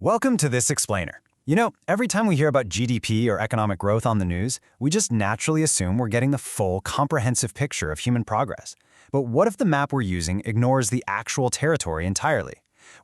Welcome to This Explainer. Every time we hear about GDP or economic growth on the news, we just naturally assume we're getting the full, comprehensive picture of human progress. But what if the map we're using ignores the actual territory entirely?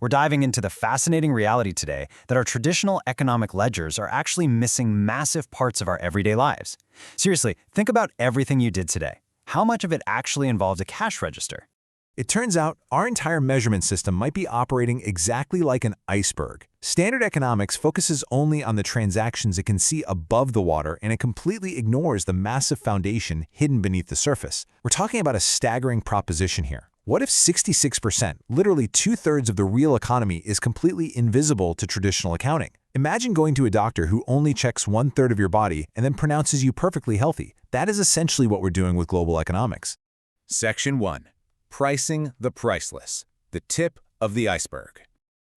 We're diving into the fascinating reality today that our traditional economic ledgers are actually missing massive parts of our everyday lives. Seriously, think about everything you did today. How much of it actually involved a cash register? It turns out our entire measurement system might be operating exactly like an iceberg. Standard economics focuses only on the transactions it can see above the water, and it completely ignores the massive foundation hidden beneath the surface. We're talking about a staggering proposition here. What if 66%, literally two-thirds of the real economy, is completely invisible to traditional accounting? Imagine going to a doctor who only checks one-third of your body and then pronounces you perfectly healthy. That is essentially what we're doing with global economics. Section 1. Pricing the priceless, the tip of the iceberg.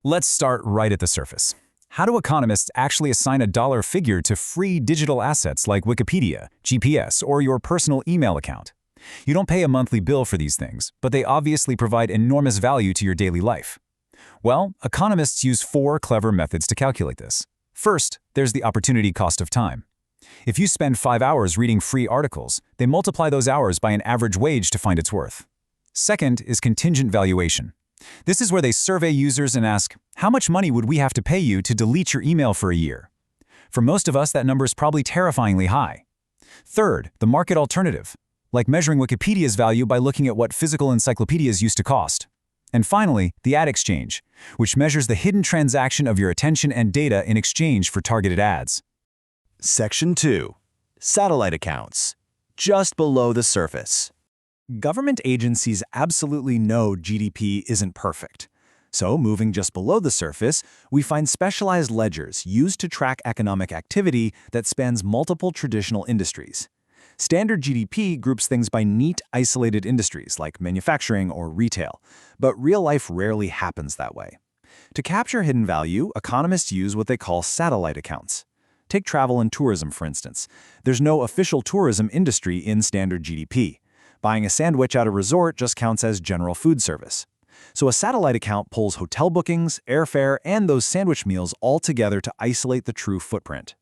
Let's start right at the surface. How do economists actually assign a dollar figure to free digital assets like Wikipedia, GPS, or your personal email account? You don't pay a monthly bill for these things, but they obviously provide enormous value to your daily life. Well, economists use 4 clever methods to calculate this. First, there's the opportunity cost of time. If you spend 5 hours reading free articles, they multiply those hours by an average wage to find its worth. Second is contingent valuation. This is where they survey users and ask, how much money would we have to pay you to delete your email for a year? For most of us, that number is probably terrifyingly high. Third, the market alternative, like measuring Wikipedia's value by looking at what physical encyclopedias used to cost. And finally, the ad exchange, which measures the hidden transaction of your attention and data in exchange for targeted ads. Section 2. Satellite accounts. Just below the surface. Government agencies absolutely know GDP isn't perfect. So, moving just below the surface, we find specialized ledgers used to track economic activity that spans multiple traditional industries. Standard GDP groups things by neat, isolated industries like manufacturing or retail, but real life rarely happens that way. To capture hidden value, economists use what they call satellite accounts. Take travel and tourism, for instance. There's no official tourism industry in standard GDP. Buying a sandwich at a resort just counts as general food service. So a satellite account pulls hotel bookings, airfare, and those sandwich meals all together to isolate the true footprint.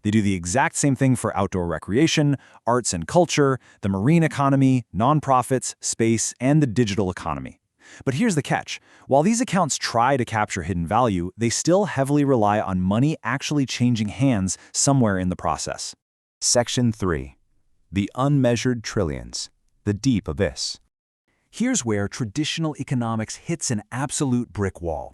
They do the exact same thing for outdoor recreation, arts and culture, the marine economy, nonprofits, space, and the digital economy. But here's the catch. While these accounts try to capture hidden value, they still heavily rely on money actually changing hands somewhere in the process. Section 3. The unmeasured trillions. The deep abyss. Here's where traditional economics hits an absolute brick wall.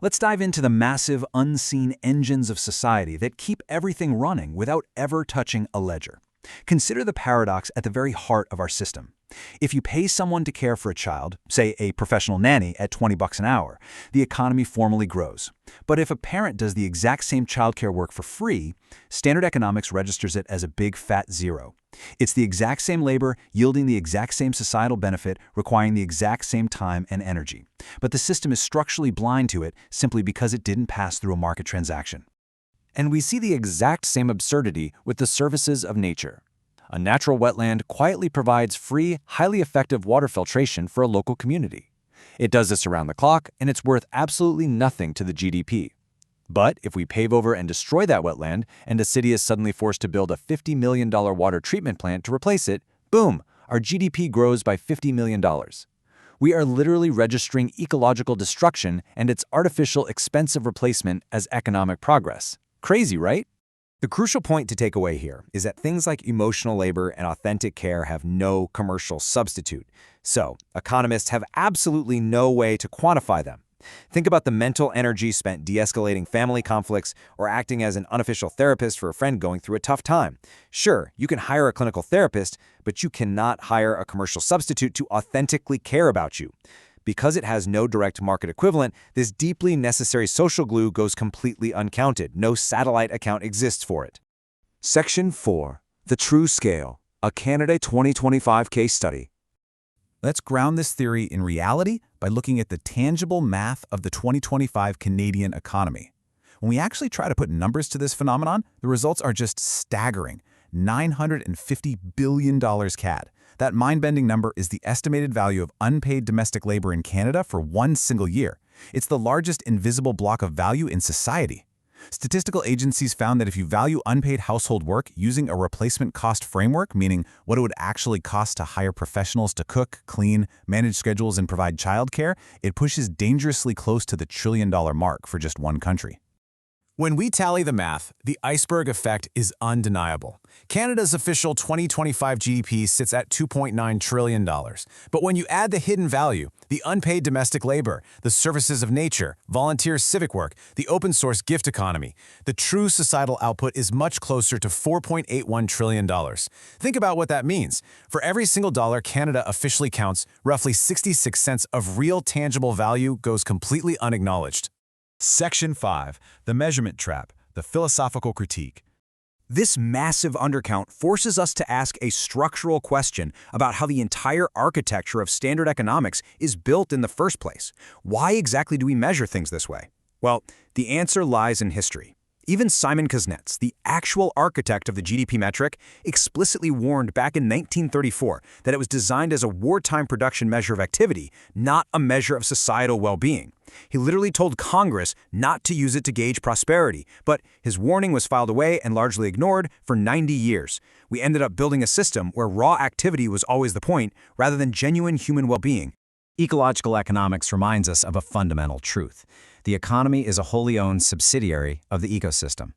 Let's dive into the massive, unseen engines of society that keep everything running without ever touching a ledger. Consider the paradox at the very heart of our system. If you pay someone to care for a child, say a professional nanny at $20 an hour, the economy formally grows. But if a parent does the exact same childcare work for free, standard economics registers it as a big fat zero. It's the exact same labor, yielding the exact same societal benefit, requiring the exact same time and energy. But the system is structurally blind to it simply because it didn't pass through a market transaction. And we see the exact same absurdity with the services of nature. A natural wetland quietly provides free, highly effective water filtration for a local community. It does this around the clock, and it's worth absolutely nothing to the GDP. But if we pave over and destroy that wetland, and a city is suddenly forced to build a $50 million water treatment plant to replace it, boom, our GDP grows by $50 million. We are literally registering ecological destruction and its artificial, expensive replacement as economic progress. Crazy, right? The crucial point to take away here is that things like emotional labor and authentic care have no commercial substitute. So, economists have absolutely no way to quantify them. Think about the mental energy spent de-escalating family conflicts or acting as an unofficial therapist for a friend going through a tough time. Sure, you can hire a clinical therapist, but you cannot hire a commercial substitute to authentically care about you. Because it has no direct market equivalent, this deeply necessary social glue goes completely uncounted. No satellite account exists for it. Section 4. The True Scale. A Canada 2025 case study. Let's ground this theory in reality by looking at the tangible math of the 2025 Canadian economy. When we actually try to put numbers to this phenomenon, the results are just staggering. $950 billion CAD. That mind-bending number is the estimated value of unpaid domestic labor in Canada for one single year. It's the largest invisible block of value in society. Statistical agencies found that if you value unpaid household work using a replacement cost framework, meaning what it would actually cost to hire professionals to cook, clean, manage schedules, and provide childcare, it pushes dangerously close to the trillion-dollar mark for just one country. When we tally the math, the iceberg effect is undeniable. Canada's official 2025 GDP sits at $2.9 trillion. But when you add the hidden value, the unpaid domestic labor, the services of nature, volunteer civic work, the open-source gift economy, the true societal output is much closer to $4.81 trillion. Think about what that means. For every single dollar Canada officially counts, roughly 66 cents of real tangible value goes completely unacknowledged. Section 5. The Measurement Trap, the Philosophical Critique. This massive undercount forces us to ask a structural question about how the entire architecture of standard economics is built in the first place. Why exactly do we measure things this way? Well, the answer lies in history. Even Simon Kuznets, the actual architect of the GDP metric, explicitly warned back in 1934 that it was designed as a wartime production measure of activity, not a measure of societal well-being. He literally told Congress not to use it to gauge prosperity, but his warning was filed away and largely ignored for 90 years. We ended up building a system where raw activity was always the point, rather than genuine human well-being. Ecological economics reminds us of a fundamental truth. The economy is a wholly owned subsidiary of the ecosystem.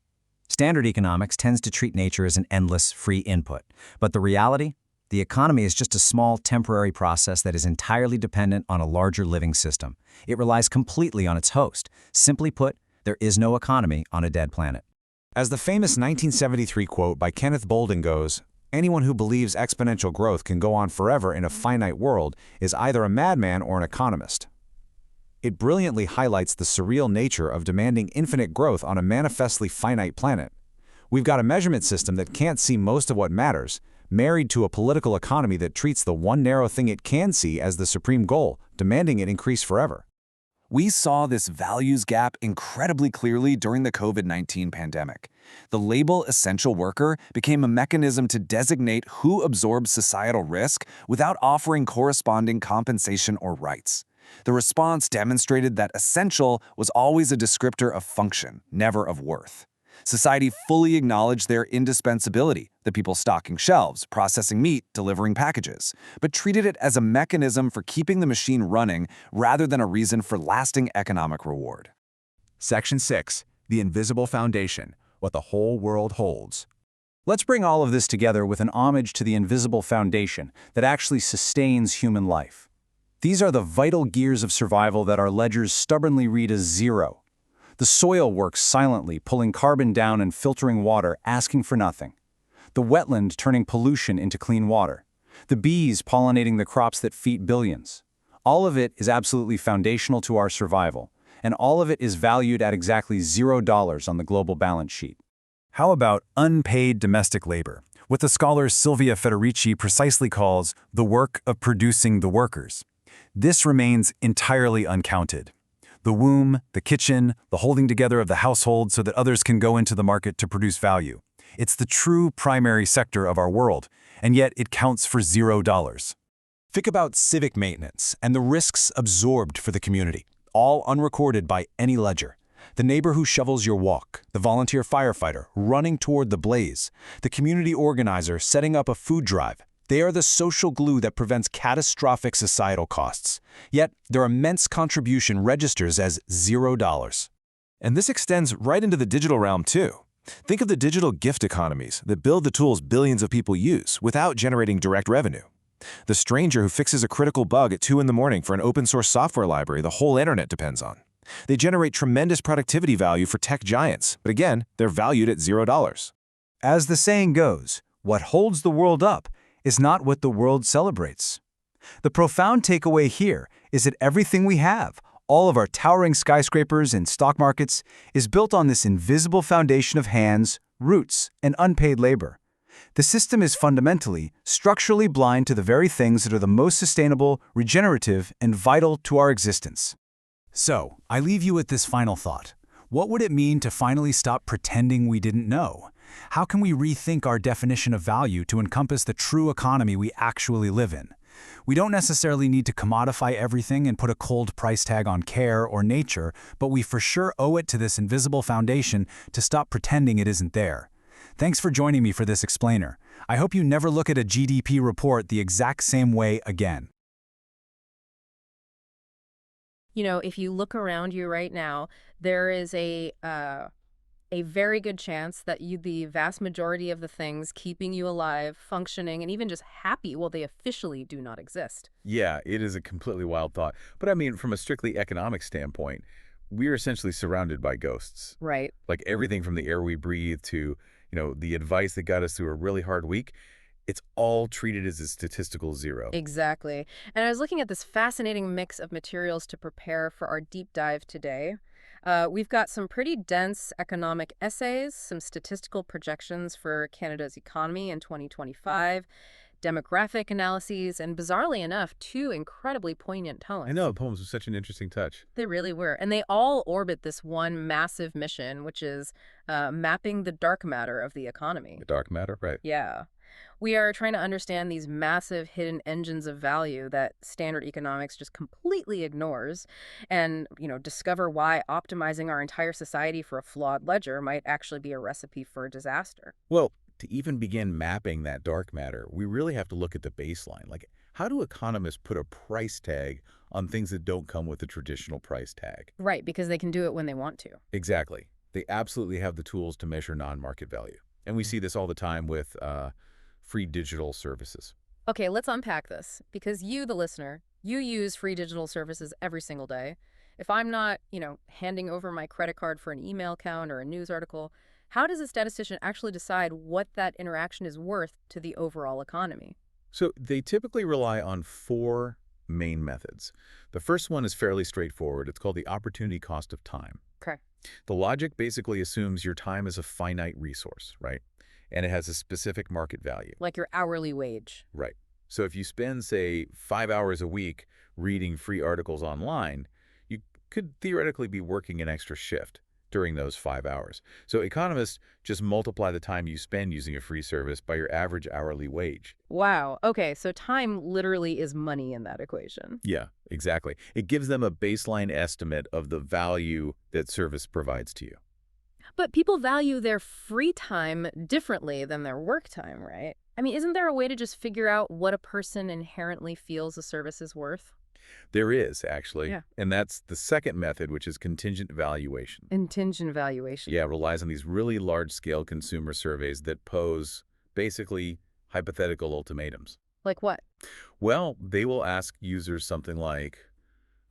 Standard economics tends to treat nature as an endless, free input. But the reality? The economy is just a small, temporary process that is entirely dependent on a larger living system. It relies completely on its host. Simply put, there is no economy on a dead planet. As the famous 1973 quote by Kenneth Bolden goes, "Anyone who believes exponential growth can go on forever in a finite world is either a madman or an economist." It brilliantly highlights the surreal nature of demanding infinite growth on a manifestly finite planet. We've got a measurement system that can't see most of what matters, married to a political economy that treats the one narrow thing it can see as the supreme goal, demanding it increase forever. We saw this values gap incredibly clearly during the COVID-19 pandemic. The label essential worker became a mechanism to designate who absorbs societal risk without offering corresponding compensation or rights. The response demonstrated that essential was always a descriptor of function, never of worth. Society fully acknowledged their indispensability, the people stocking shelves, processing meat, delivering packages, but treated it as a mechanism for keeping the machine running rather than a reason for lasting economic reward. Section 6. The Invisible Foundation, what the whole world holds. Let's bring all of this together with an homage to the invisible foundation that actually sustains human life. These are the vital gears of survival that our ledgers stubbornly read as zero. The soil works silently, pulling carbon down and filtering water, asking for nothing. The wetland turning pollution into clean water. The bees pollinating the crops that feed billions. All of it is absolutely foundational to our survival, and all of it is valued at exactly $0 on the global balance sheet. How about unpaid domestic labor, what the scholar Silvia Federici precisely calls the work of producing the workers? This remains entirely uncounted. The womb, the kitchen, the holding together of the household so that others can go into the market to produce value. It's the true primary sector of our world, and yet it counts for $0. Think about civic maintenance and the risks absorbed for the community, all unrecorded by any ledger. The neighbor who shovels your walk, the volunteer firefighter running toward the blaze, the community organizer setting up a food drive. They are the social glue that prevents catastrophic societal costs. Yet, their immense contribution registers as $0. And this extends right into the digital realm, too. Think of the digital gift economies that build the tools billions of people use without generating direct revenue. The stranger who fixes a critical bug at 2 in the morning for an open-source software library the whole internet depends on. They generate tremendous productivity value for tech giants, but again, they're valued at $0. As the saying goes, what holds the world up is not what the world celebrates. The profound takeaway here is that everything we have, all of our towering skyscrapers and stock markets, is built on this invisible foundation of hands, roots, and unpaid labor. The system is fundamentally, structurally blind to the very things that are the most sustainable, regenerative, and vital to our existence. So, I leave you with this final thought. What would it mean to finally stop pretending we didn't know? How can we rethink our definition of value to encompass the true economy we actually live in? We don't necessarily need to commodify everything and put a cold price tag on care or nature, but we for sure owe it to this invisible foundation to stop pretending it isn't there. Thanks for joining me for this explainer. I hope you never look at a GDP report the exact same way again. You know, if you look around you right now, there is a very good chance that the vast majority of the things keeping you alive, functioning, and even just happy, well, they officially do not exist. Yeah, it is a completely wild thought. But I mean, from a strictly economic standpoint, we're essentially surrounded by ghosts. Right. Like everything from the air we breathe to, the advice that got us through a really hard week, it's all treated as a statistical zero. Exactly. And I was looking at this fascinating mix of materials to prepare for our deep dive today. We've got some pretty dense economic essays, some statistical projections for Canada's economy in 2025, demographic analyses, and bizarrely enough, two incredibly poignant tones. I know, the poems were such an interesting touch. They really were. And they all orbit this one massive mission, which is mapping the dark matter of the economy. The dark matter, right. Yeah. We are trying to understand these massive hidden engines of value that standard economics just completely ignores and, discover why optimizing our entire society for a flawed ledger might actually be a recipe for disaster. Well, to even begin mapping that dark matter, we really have to look at the baseline. Like, how do economists put a price tag on things that don't come with a traditional price tag? Right, because they can do it when they want to. Exactly. They absolutely have the tools to measure non-market value. And we see this all the time with free digital services. Okay, let's unpack this, because you, the listener, you use free digital services every single day. If I'm not, handing over my credit card for an email account or a news article, how does a statistician actually decide what that interaction is worth to the overall economy? So they typically rely on four main methods. The first one is fairly straightforward. It's called the opportunity cost of time. Okay. The logic basically assumes your time is a finite resource, right? And it has a specific market value. Like your hourly wage. Right. So if you spend, say, 5 hours a week reading free articles online, you could theoretically be working an extra shift during those 5 hours. So economists just multiply the time you spend using a free service by your average hourly wage. Wow. Okay, so time literally is money in that equation. Yeah, exactly. It gives them a baseline estimate of the value that service provides to you. But people value their free time differently than their work time, right? I mean, isn't there a way to just figure out what a person inherently feels a service is worth? There is, actually. Yeah. And that's the second method, which is contingent valuation. Contingent valuation. Yeah, it relies on these really large-scale consumer surveys that pose basically hypothetical ultimatums. Like what? Well, they will ask users something like,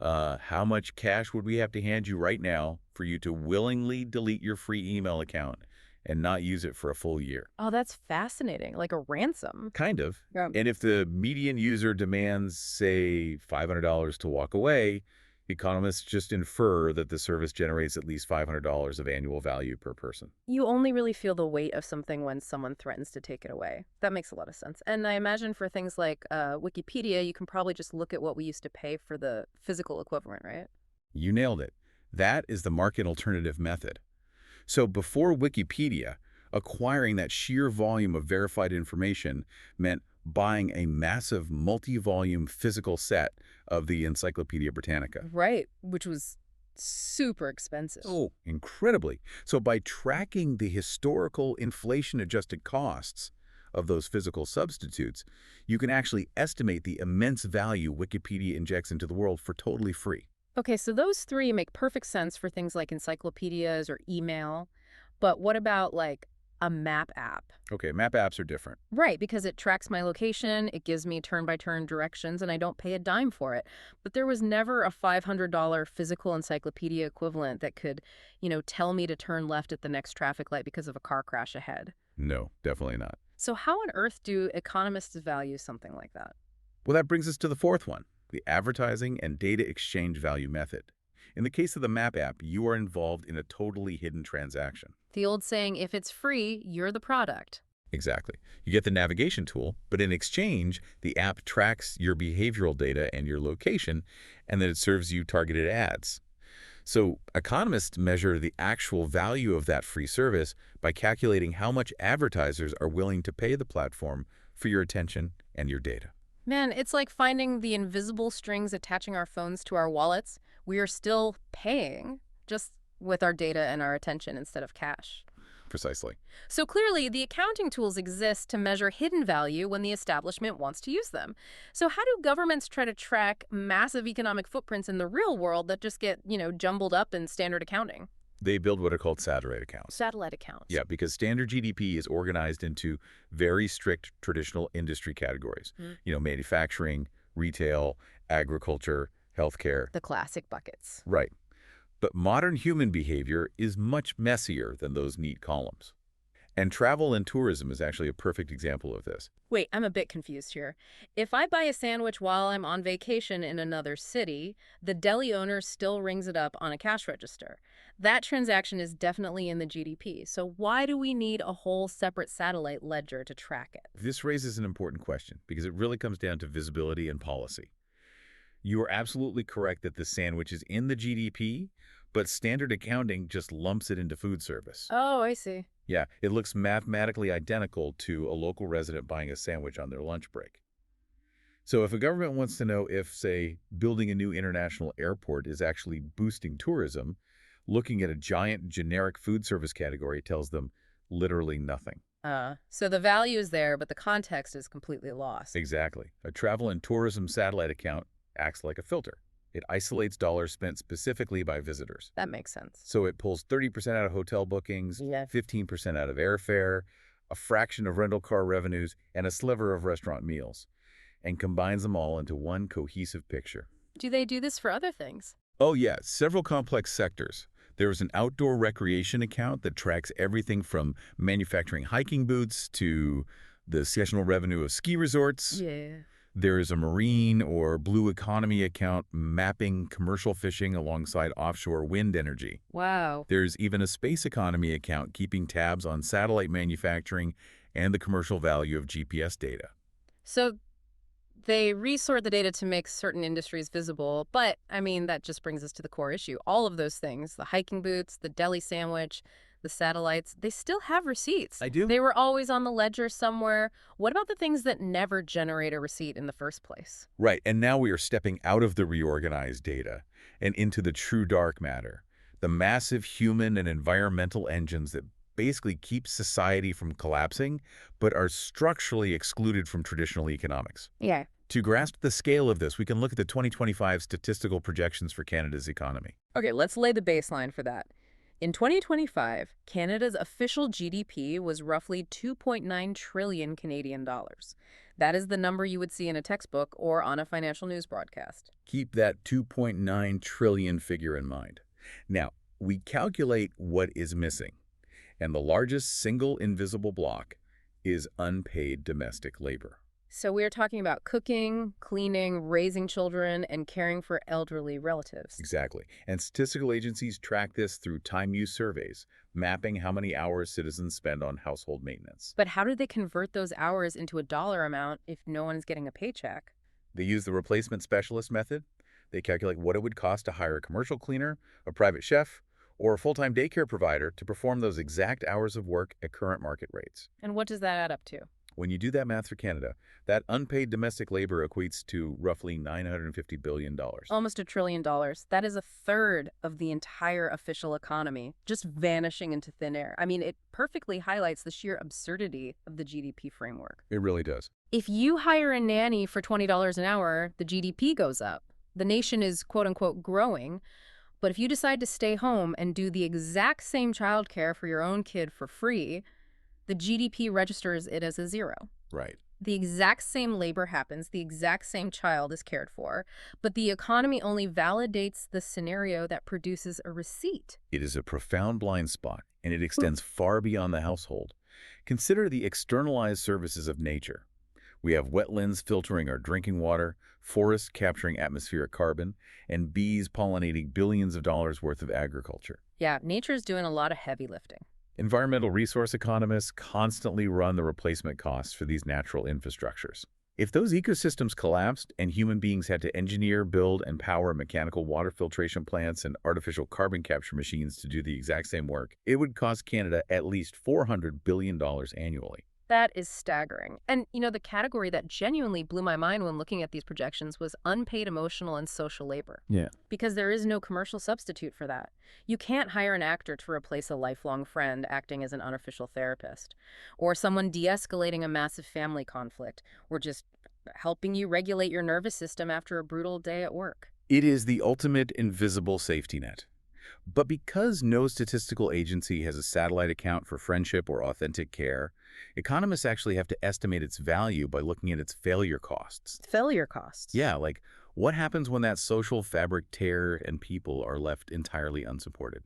how much cash would we have to hand you right now for you to willingly delete your free email account and not use it for a full year? Oh, that's fascinating. Like a ransom. Kind of. Yeah. And if the median user demands, say, $500 to walk away, economists just infer that the service generates at least $500 of annual value per person. You only really feel the weight of something when someone threatens to take it away. That makes a lot of sense. And I imagine for things like Wikipedia, you can probably just look at what we used to pay for the physical equivalent, right? You nailed it. That is the market alternative method. So before Wikipedia, acquiring that sheer volume of verified information meant buying a massive multi-volume physical set of the Encyclopedia Britannica. Right, which was super expensive. Oh, incredibly. So by tracking the historical inflation-adjusted costs of those physical substitutes, you can actually estimate the immense value Wikipedia injects into the world for totally free. Okay, so those three make perfect sense for things like encyclopedias or email. But what about like a map app? Okay, map apps are different. Right, because it tracks my location, it gives me turn-by-turn directions, and I don't pay a dime for it. But there was never a $500 physical encyclopedia equivalent that could, tell me to turn left at the next traffic light because of a car crash ahead. No, definitely not. So how on earth do economists value something like that? Well, that brings us to the fourth one, the advertising and data exchange value method. In the case of the map app, you are involved in a totally hidden transaction. The old saying, if it's free, you're the product. Exactly. You get the navigation tool, but in exchange, the app tracks your behavioral data and your location, and then it serves you targeted ads. So economists measure the actual value of that free service by calculating how much advertisers are willing to pay the platform for your attention and your data. Man, it's like finding the invisible strings attaching our phones to our wallets. We are still paying, just with our data and our attention instead of cash. Precisely. So clearly, the accounting tools exist to measure hidden value when the establishment wants to use them. So how do governments try to track massive economic footprints in the real world that just get, jumbled up in standard accounting? They build what are called satellite accounts. Satellite accounts. Yeah, because standard GDP is organized into very strict traditional industry categories. Manufacturing, retail, agriculture, healthcare. The classic buckets. Right. But modern human behavior is much messier than those neat columns. And travel and tourism is actually a perfect example of this. Wait, I'm a bit confused here. If I buy a sandwich while I'm on vacation in another city, the deli owner still rings it up on a cash register. That transaction is definitely in the GDP. So why do we need a whole separate satellite ledger to track it? This raises an important question because it really comes down to visibility and policy. You are absolutely correct that the sandwich is in the GDP, but standard accounting just lumps it into food service. Oh, I see. Yeah, it looks mathematically identical to a local resident buying a sandwich on their lunch break. So if a government wants to know if, say, building a new international airport is actually boosting tourism, looking at a giant generic food service category tells them literally nothing. So the value is there, but the context is completely lost. Exactly. A travel and tourism satellite account acts like a filter. It isolates dollars spent specifically by visitors. That makes sense. So it pulls 30% out of hotel bookings, 15% out of airfare, a fraction of rental car revenues, and a sliver of restaurant meals, and combines them all into one cohesive picture. Do they do this for other things? Oh yeah, several complex sectors. There's an outdoor recreation account that tracks everything from manufacturing hiking boots to the seasonal revenue of ski resorts. Yeah. There is a marine or blue economy account mapping commercial fishing alongside offshore wind energy. Wow. There's even a space economy account keeping tabs on satellite manufacturing and the commercial value of GPS data. So they resort the data to make certain industries visible, but, that just brings us to the core issue. All of those things, the hiking boots, the deli sandwich, the satellites, they still have receipts. I do. They were always on the ledger somewhere. What about the things that never generate a receipt in the first place? Right, and now we are stepping out of the reorganized data and into the true dark matter, the massive human and environmental engines that basically keep society from collapsing, but are structurally excluded from traditional economics. Yeah. To grasp the scale of this, we can look at the 2025 statistical projections for Canada's economy. Okay, let's lay the baseline for that. In 2025, Canada's official GDP was roughly 2.9 trillion Canadian dollars. That is the number you would see in a textbook or on a financial news broadcast. Keep that 2.9 trillion figure in mind. Now, we calculate what is missing, and the largest single invisible block is unpaid domestic labor. So we're talking about cooking, cleaning, raising children, and caring for elderly relatives. Exactly. And statistical agencies track this through time use surveys, mapping how many hours citizens spend on household maintenance. But how do they convert those hours into a dollar amount if no one is getting a paycheck? They use the replacement specialist method. They calculate what it would cost to hire a commercial cleaner, a private chef, or a full-time daycare provider to perform those exact hours of work at current market rates. And what does that add up to? When you do that math for Canada, that unpaid domestic labor equates to roughly $950 billion. Almost $1 trillion. That is a third of the entire official economy, just vanishing into thin air. It perfectly highlights the sheer absurdity of the GDP framework. It really does. If you hire a nanny for $20 an hour, the GDP goes up. The nation is quote-unquote growing. But if you decide to stay home and do the exact same childcare for your own kid for free, the GDP registers it as a zero. Right. The exact same labor happens, the exact same child is cared for, but the economy only validates the scenario that produces a receipt. It is a profound blind spot, and it extends far beyond the household. Consider the externalized services of nature. We have wetlands filtering our drinking water, forests capturing atmospheric carbon, and bees pollinating billions of dollars worth of agriculture. Yeah, nature's doing a lot of heavy lifting. Environmental resource economists constantly run the replacement costs for these natural infrastructures. If those ecosystems collapsed and human beings had to engineer, build, and power mechanical water filtration plants and artificial carbon capture machines to do the exact same work, it would cost Canada at least $400 billion annually. That is staggering. And, the category that genuinely blew my mind when looking at these projections was unpaid emotional and social labor. Yeah. Because there is no commercial substitute for that. You can't hire an actor to replace a lifelong friend acting as an unofficial therapist, or someone de-escalating a massive family conflict, or just helping you regulate your nervous system after a brutal day at work. It is the ultimate invisible safety net. But because no statistical agency has a satellite account for friendship or authentic care, economists actually have to estimate its value by looking at its failure costs. Failure costs. Yeah, like what happens when that social fabric tear and people are left entirely unsupported?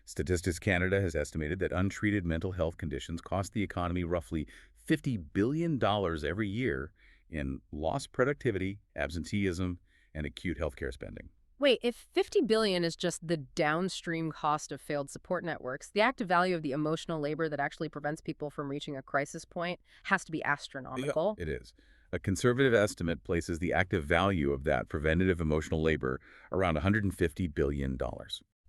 Statistics Canada has estimated that untreated mental health conditions cost the economy roughly $50 billion every year in lost productivity, absenteeism, and acute healthcare spending. Wait, if 50 billion is just the downstream cost of failed support networks, the active value of the emotional labor that actually prevents people from reaching a crisis point has to be astronomical. It is. A conservative estimate places the active value of that preventative emotional labor around $150 billion.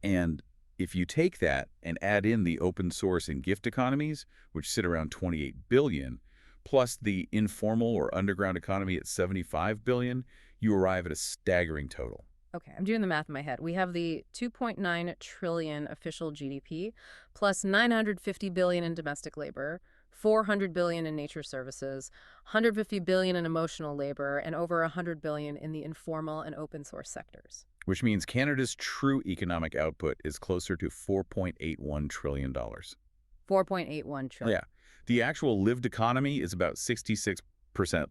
And if you take that and add in the open source and gift economies, which sit around $28 billion, plus the informal or underground economy at $75 billion, you arrive at a staggering total. Okay, I'm doing the math in my head. We have the 2.9 trillion official GDP, plus 950 billion in domestic labor, 400 billion in nature services, 150 billion in emotional labor, and over 100 billion in the informal and open source sectors. Which means Canada's true economic output is closer to $4.81 trillion. 4.81 trillion. Yeah. The actual lived economy is about 66%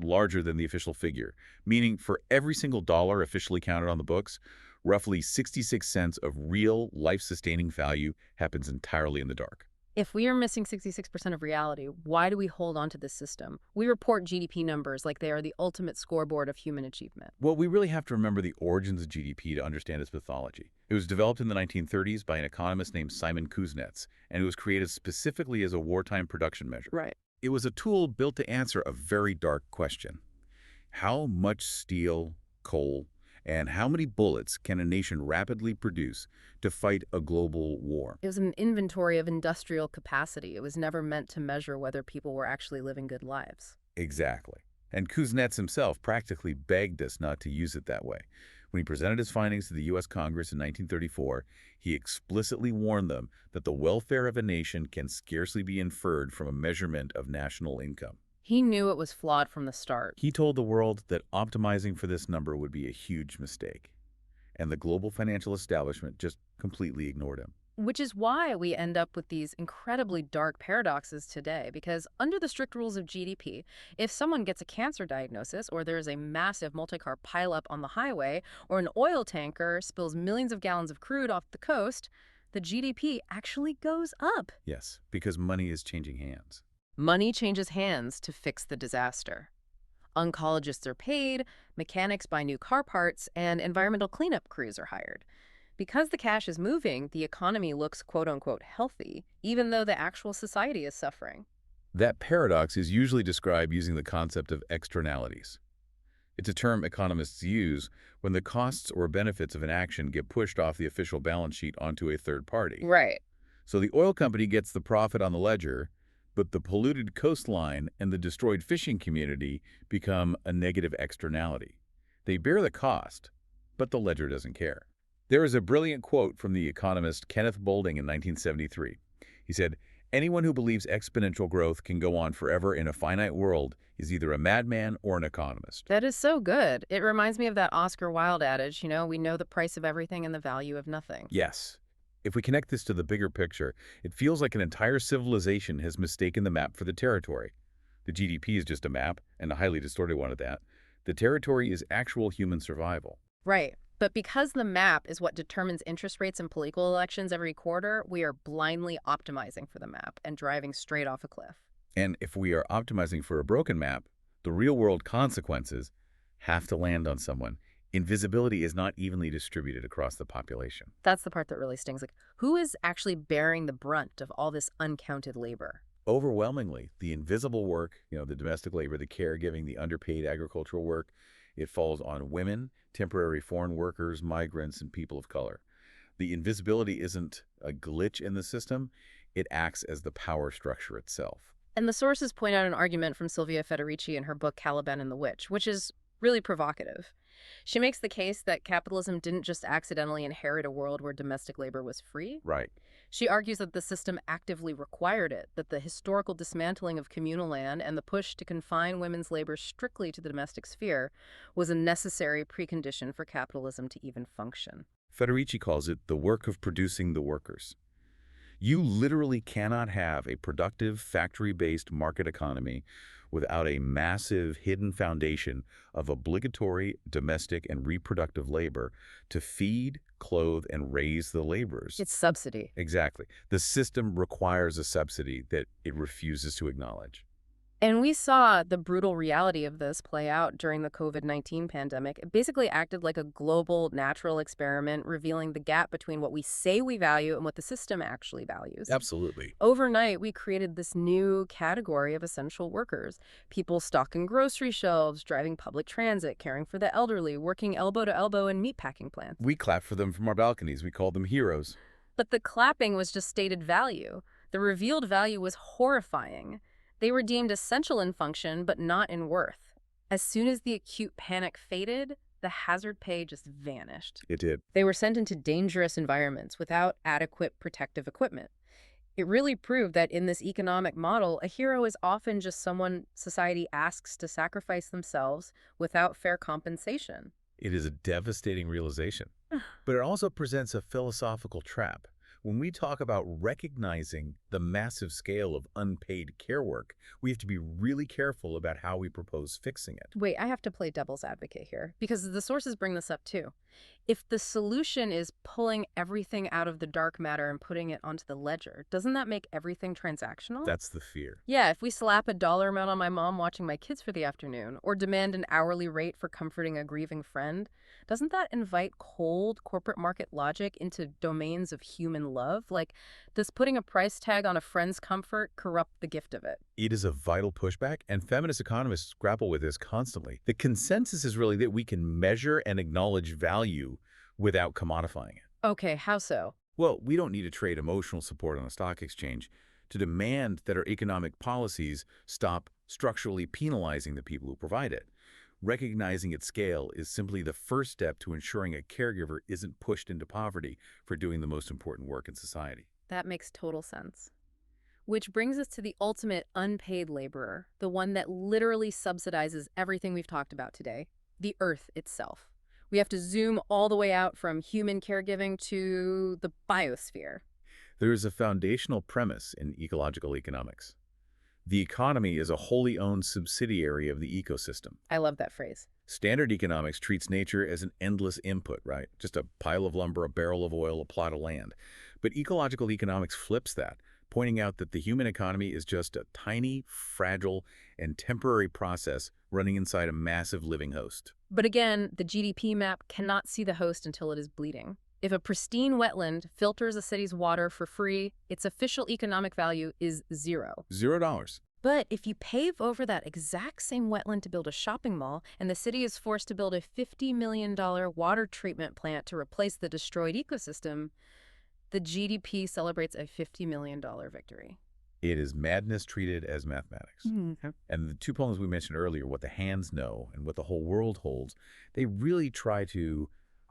larger than the official figure, meaning for every single dollar officially counted on the books, roughly 66 cents of real life-sustaining value happens entirely in the dark. If we are missing 66% of reality, why do we hold on to this system? We report GDP numbers like they are the ultimate scoreboard of human achievement. Well, we really have to remember the origins of GDP to understand its mythology. It was developed in the 1930s by an economist named Simon Kuznets, and it was created specifically as a wartime production measure. Right. It was a tool built to answer a very dark question. How much steel, coal, and how many bullets can a nation rapidly produce to fight a global war? It was an inventory of industrial capacity. It was never meant to measure whether people were actually living good lives. Exactly. And Kuznets himself practically begged us not to use it that way. When he presented his findings to the U.S. Congress in 1934, he explicitly warned them that the welfare of a nation can scarcely be inferred from a measurement of national income. He knew it was flawed from the start. He told the world that optimizing for this number would be a huge mistake, and the global financial establishment just completely ignored him. Which is why we end up with these incredibly dark paradoxes today, because under the strict rules of GDP, if someone gets a cancer diagnosis, or there is a massive multi-car pileup on the highway, or an oil tanker spills millions of gallons of crude off the coast, the GDP actually goes up. Yes, because money is changing hands. Money changes hands to fix the disaster. Oncologists are paid, mechanics buy new car parts, and environmental cleanup crews are hired. Because the cash is moving, the economy looks quote-unquote healthy, even though the actual society is suffering. That paradox is usually described using the concept of externalities. It's a term economists use when the costs or benefits of an action get pushed off the official balance sheet onto a third party. Right. So the oil company gets the profit on the ledger, but the polluted coastline and the destroyed fishing community become a negative externality. They bear the cost, but the ledger doesn't care. There is a brilliant quote from the economist Kenneth Boulding in 1973. He said, "Anyone who believes exponential growth can go on forever in a finite world is either a madman or an economist." That is so good. It reminds me of that Oscar Wilde adage, we know the price of everything and the value of nothing. Yes. If we connect this to the bigger picture, it feels like an entire civilization has mistaken the map for the territory. The GDP is just a map, and a highly distorted one at that. The territory is actual human survival. Right. But because the map is what determines interest rates in political elections every quarter, we are blindly optimizing for the map and driving straight off a cliff. And if we are optimizing for a broken map, the real-world consequences have to land on someone. Invisibility is not evenly distributed across the population. That's the part that really stings. Like, who is actually bearing the brunt of all this uncounted labor? Overwhelmingly, the invisible work, the domestic labor, the caregiving, the underpaid agricultural work, it falls on women, temporary foreign workers, migrants, and people of color. The invisibility isn't a glitch in the system. It acts as the power structure itself. And the sources point out an argument from Silvia Federici in her book Caliban and the Witch, which is really provocative. She makes the case that capitalism didn't just accidentally inherit a world where domestic labor was free. Right. She argues that the system actively required it, that the historical dismantling of communal land and the push to confine women's labor strictly to the domestic sphere was a necessary precondition for capitalism to even function. Federici calls it the work of producing the workers. You literally cannot have a productive, factory-based market economy without a massive hidden foundation of obligatory domestic and reproductive labor to feed, clothe, and raise the laborers. It's subsidy. Exactly. The system requires a subsidy that it refuses to acknowledge. And we saw the brutal reality of this play out during the COVID-19 pandemic. It basically acted like a global natural experiment, revealing the gap between what we say we value and what the system actually values. Absolutely. Overnight, we created this new category of essential workers. People stocking grocery shelves, driving public transit, caring for the elderly, working elbow to elbow in meatpacking plants. We clap for them from our balconies. We call them heroes. But the clapping was just stated value. The revealed value was horrifying. They were deemed essential in function, but not in worth. As soon as the acute panic faded, the hazard pay just vanished. It did. They were sent into dangerous environments without adequate protective equipment. It really proved that in this economic model, a hero is often just someone society asks to sacrifice themselves without fair compensation. It is a devastating realization. But it also presents a philosophical trap. When we talk about recognizing the massive scale of unpaid care work, we have to be really careful about how we propose fixing it. Wait, I have to play devil's advocate here, because the sources bring this up too. If the solution is pulling everything out of the dark matter and putting it onto the ledger, doesn't that make everything transactional? That's the fear. Yeah, if we slap a dollar amount on my mom watching my kids for the afternoon, or demand an hourly rate for comforting a grieving friend, doesn't that invite cold corporate market logic into domains of human love? Like, does putting a price tag on a friend's comfort corrupt the gift of it? It is a vital pushback, and feminist economists grapple with this constantly. The consensus is really that we can measure and acknowledge value without commodifying it. Okay, how so? Well, we don't need to trade emotional support on a stock exchange to demand that our economic policies stop structurally penalizing the people who provide it. Recognizing its scale is simply the first step to ensuring a caregiver isn't pushed into poverty for doing the most important work in society. That makes total sense. Which brings us to the ultimate unpaid laborer, the one that literally subsidizes everything we've talked about today, the earth itself. We have to zoom all the way out from human caregiving to the biosphere. There is a foundational premise in ecological economics. The economy is a wholly owned subsidiary of the ecosystem. I love that phrase. Standard economics treats nature as an endless input, right? Just a pile of lumber, a barrel of oil, a plot of land. But ecological economics flips that, pointing out that the human economy is just a tiny, fragile, and temporary process running inside a massive living host. But again, the GDP map cannot see the host until it is bleeding. If a pristine wetland filters a city's water for free, its official economic value is zero. $0. But if you pave over that exact same wetland to build a shopping mall, and the city is forced to build a $50 million water treatment plant to replace the destroyed ecosystem, the GDP celebrates a $50 million victory. It is madness treated as mathematics. Mm-hmm. And the two poems we mentioned earlier, What the Hands Know and What the Whole World Holds, they really try to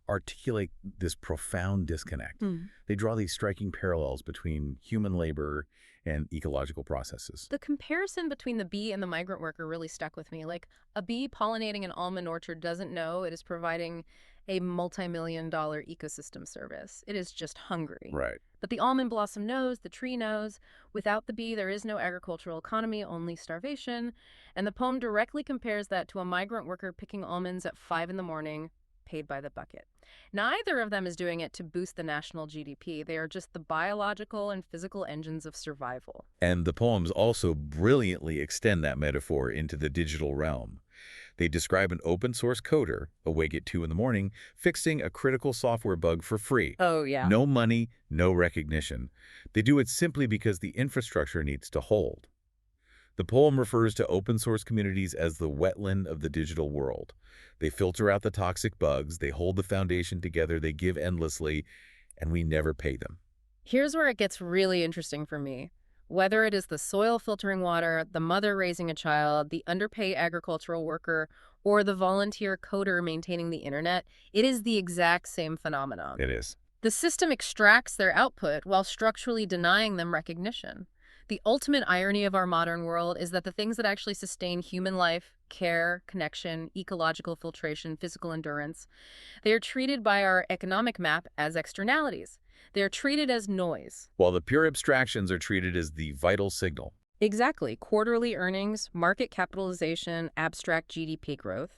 articulate this profound disconnect. They draw these striking parallels between human labor and ecological processes. The comparison between the bee and the migrant worker really stuck with me. Like, a bee pollinating an almond orchard doesn't know it is providing a multi-million-dollar ecosystem service. It is just hungry. Right. But the almond blossom knows, the tree knows. Without the bee, there is no agricultural economy, only starvation. And the poem directly compares that to a migrant worker picking almonds at 5 in the morning, paid by the bucket. Neither of them is doing it to boost the national GDP. They are just the biological and physical engines of survival. And the poems also brilliantly extend that metaphor into the digital realm. They describe an open-source coder, awake at 2 in the morning, fixing a critical software bug for free. Oh, yeah. No money, no recognition. They do it simply because the infrastructure needs to hold. The poem refers to open-source communities as the wetland of the digital world. They filter out the toxic bugs, they hold the foundation together, they give endlessly, and we never pay them. Here's where it gets really interesting for me. Whether it is the soil filtering water, the mother raising a child, the underpaid agricultural worker, or the volunteer coder maintaining the internet, it is the exact same phenomenon. It is. The system extracts their output while structurally denying them recognition. The ultimate irony of our modern world is that the things that actually sustain human life, care, connection, ecological filtration, physical endurance, they are treated by our economic map as externalities. They are treated as noise. While the pure abstractions are treated as the vital signal. Exactly. Quarterly earnings, market capitalization, abstract GDP growth.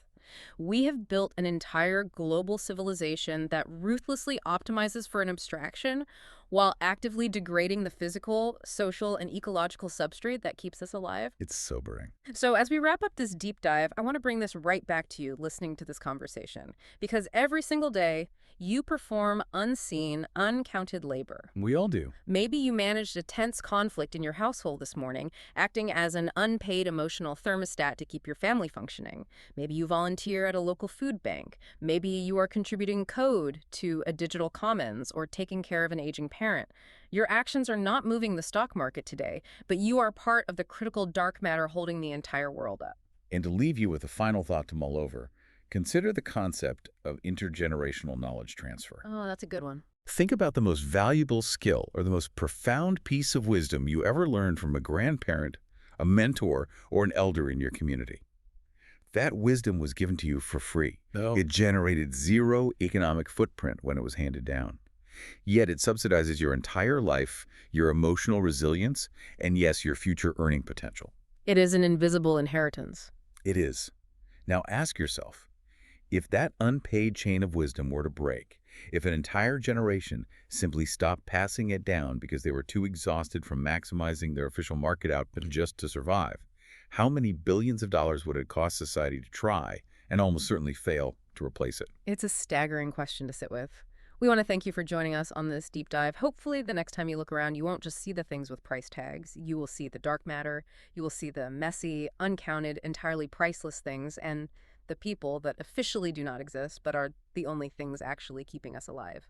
We have built an entire global civilization that ruthlessly optimizes for an abstraction while actively degrading the physical, social, and ecological substrate that keeps us alive. It's sobering. So as we wrap up this deep dive, I want to bring this right back to you listening to this conversation. Because every single day, you perform unseen, uncounted labor. We all do. Maybe you managed a tense conflict in your household this morning, acting as an unpaid emotional thermostat to keep your family functioning. Maybe you volunteer at a local food bank. Maybe you are contributing code to a digital commons or taking care of an aging parent. Your actions are not moving the stock market today, but you are part of the critical dark matter holding the entire world up. And to leave you with a final thought to mull over, consider the concept of intergenerational knowledge transfer. Oh, that's a good one. Think about the most valuable skill or the most profound piece of wisdom you ever learned from a grandparent, a mentor, or an elder in your community. That wisdom was given to you for free. No. It generated zero economic footprint when it was handed down. Yet it subsidizes your entire life, your emotional resilience, and yes, your future earning potential. It is an invisible inheritance. It is. Now ask yourself, if that unpaid chain of wisdom were to break, if an entire generation simply stopped passing it down because they were too exhausted from maximizing their official market output just to survive, how many billions of dollars would it cost society to try, and almost certainly fail, to replace it? It's a staggering question to sit with. We want to thank you for joining us on this deep dive. Hopefully the next time you look around, you won't just see the things with price tags. You will see the dark matter. You will see the messy, uncounted, entirely priceless things, and the people that officially do not exist but are the only things actually keeping us alive.